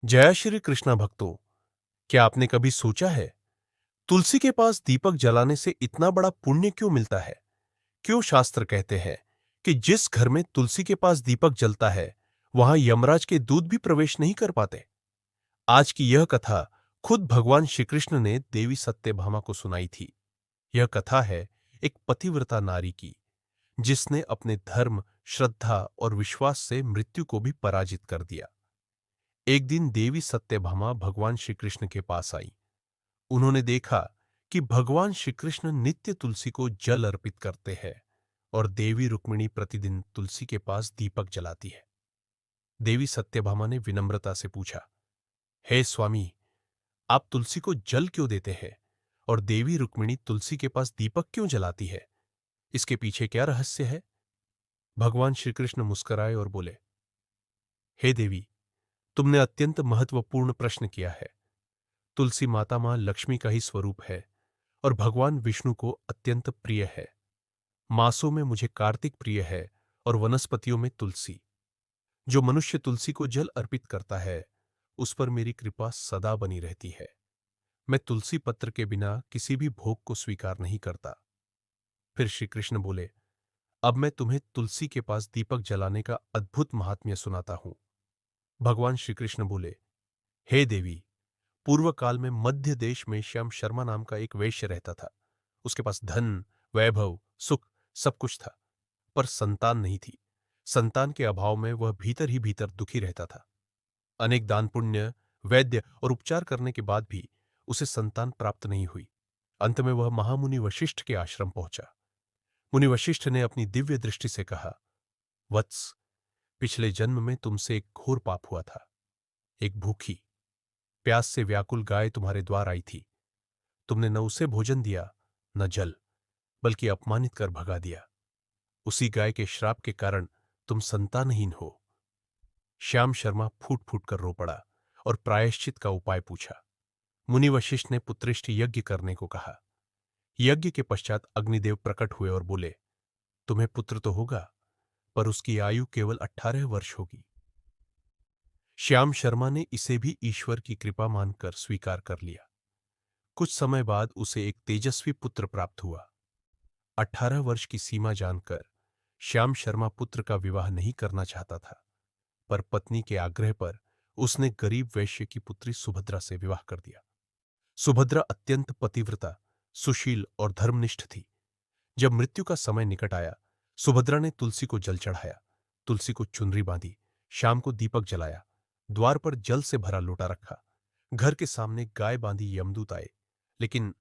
जय श्री कृष्णा भक्तों। क्या आपने कभी सोचा है तुलसी के पास दीपक जलाने से इतना बड़ा पुण्य क्यों मिलता है? क्यों शास्त्र कहते हैं कि जिस घर में तुलसी के पास दीपक जलता है वहां यमराज के दूत भी प्रवेश नहीं कर पाते? आज की यह कथा खुद भगवान श्री कृष्ण ने देवी सत्यभामा को सुनाई थी। यह कथा है एक पतिव्रता नारी की, जिसने अपने धर्म, श्रद्धा और विश्वास से मृत्यु को भी पराजित कर दिया। एक दिन देवी सत्यभामा भगवान श्री कृष्ण के पास आई। उन्होंने देखा कि भगवान श्री कृष्ण नित्य तुलसी को जल अर्पित करते हैं और देवी रुक्मिणी प्रतिदिन तुलसी के पास दीपक जलाती है। देवी सत्यभामा ने विनम्रता से पूछा, हे स्वामी, आप तुलसी को जल क्यों देते हैं और देवी रुक्मिणी तुलसी के पास दीपक क्यों जलाती है? इसके पीछे क्या रहस्य है? भगवान श्री कृष्ण मुस्कुराए और बोले, हे देवी, तुमने अत्यंत महत्वपूर्ण प्रश्न किया है। तुलसी माता मां लक्ष्मी का ही स्वरूप है और भगवान विष्णु को अत्यंत प्रिय है। मासों में मुझे कार्तिक प्रिय है और वनस्पतियों में तुलसी। जो मनुष्य तुलसी को जल अर्पित करता है उस पर मेरी कृपा सदा बनी रहती है। मैं तुलसी पत्र के बिना किसी भी भोग को स्वीकार नहीं करता। फिर श्री कृष्ण बोले, अब मैं तुम्हें तुलसी के पास दीपक जलाने का अद्भुत महात्म्य सुनाता हूं। भगवान श्री कृष्ण बोले, हे देवी, पूर्व काल में मध्य देश में श्याम शर्मा नाम का एक वैश्य रहता था। उसके पास धन, वैभव, सुख सब कुछ था, पर संतान नहीं थी। संतान के अभाव में वह भीतर ही भीतर दुखी रहता था। अनेक दान पुण्य, वैद्य और उपचार करने के बाद भी उसे संतान प्राप्त नहीं हुई। अंत में वह महामुनि वशिष्ठ के आश्रम पहुंचा। मुनि वशिष्ठ ने अपनी दिव्य दृष्टि से कहा, वत्स, पिछले जन्म में तुमसे एक घोर पाप हुआ था। एक भूखी, प्यास से व्याकुल गाय तुम्हारे द्वार आई थी। तुमने न उसे भोजन दिया, न जल, बल्कि अपमानित कर भगा दिया। उसी गाय के श्राप के कारण तुम संतानहीन हो। श्याम शर्मा फूट फूट कर रो पड़ा और प्रायश्चित का उपाय पूछा। मुनि वशिष्ठ ने पुत्रेष्ठ यज्ञ करने को कहा। यज्ञ के पश्चात अग्निदेव प्रकट हुए और बोले, तुम्हें पुत्र तो होगा, पर उसकी आयु केवल 18 वर्ष होगी। श्याम शर्मा ने इसे भी ईश्वर की कृपा मानकर स्वीकार कर लिया। कुछ समय बाद उसे एक तेजस्वी पुत्र प्राप्त हुआ। 18 वर्ष की सीमा जानकर श्याम शर्मा पुत्र का विवाह नहीं करना चाहता था, पर पत्नी के आग्रह पर उसने गरीब वैश्य की पुत्री सुभद्रा से विवाह कर दिया। सुभद्रा अत्यंत पतिव्रता, सुशील और धर्मनिष्ठ थी। जब मृत्यु का समय निकट आया, सुभद्रा ने तुलसी को जल चढ़ाया, तुलसी को चुनरी बांधी, शाम को दीपक जलाया, द्वार पर जल से भरा लोटा रखा। घर के सामने गाय बांधी यमदूत आए, लेकिन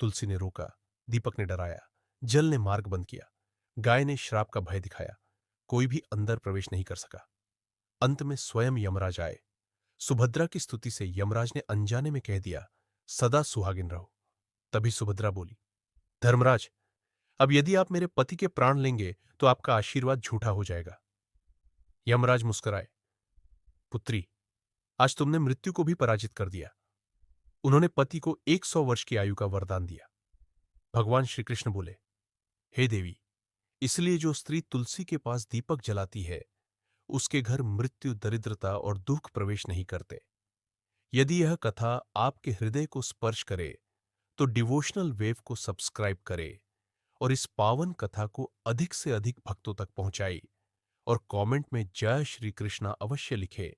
तुलसी ने रोका, दीपक ने डराया, जल ने मार्ग बंद किया, गाय ने श्राप का भय दिखाया। कोई भी अंदर प्रवेश नहीं कर सका। अंत में स्वयं यमराज आए। सुभद्रा की स्तुति से यमराज ने अनजाने में कह दिया, सदा सुहागिन रहो। तभी सुभद्रा बोली, धर्मराज, अब यदि आप मेरे पति के प्राण लेंगे तो आपका आशीर्वाद झूठा हो जाएगा। यमराज मुस्कुराए, पुत्री, आज तुमने मृत्यु को भी पराजित कर दिया। उन्होंने पति को 100 वर्ष की आयु का वरदान दिया। भगवान श्री कृष्ण बोले, हे देवी, इसलिए जो स्त्री तुलसी के पास दीपक जलाती है उसके घर मृत्यु, दरिद्रता और दुख प्रवेश नहीं करते। यदि यह कथा आपके हृदय को स्पर्श करे तो डिवोशनल वेव को सब्सक्राइब करे और इस पावन कथा को अधिक से अधिक भक्तों तक पहुंचाई और कमेंट में जय श्री कृष्णा अवश्य लिखे।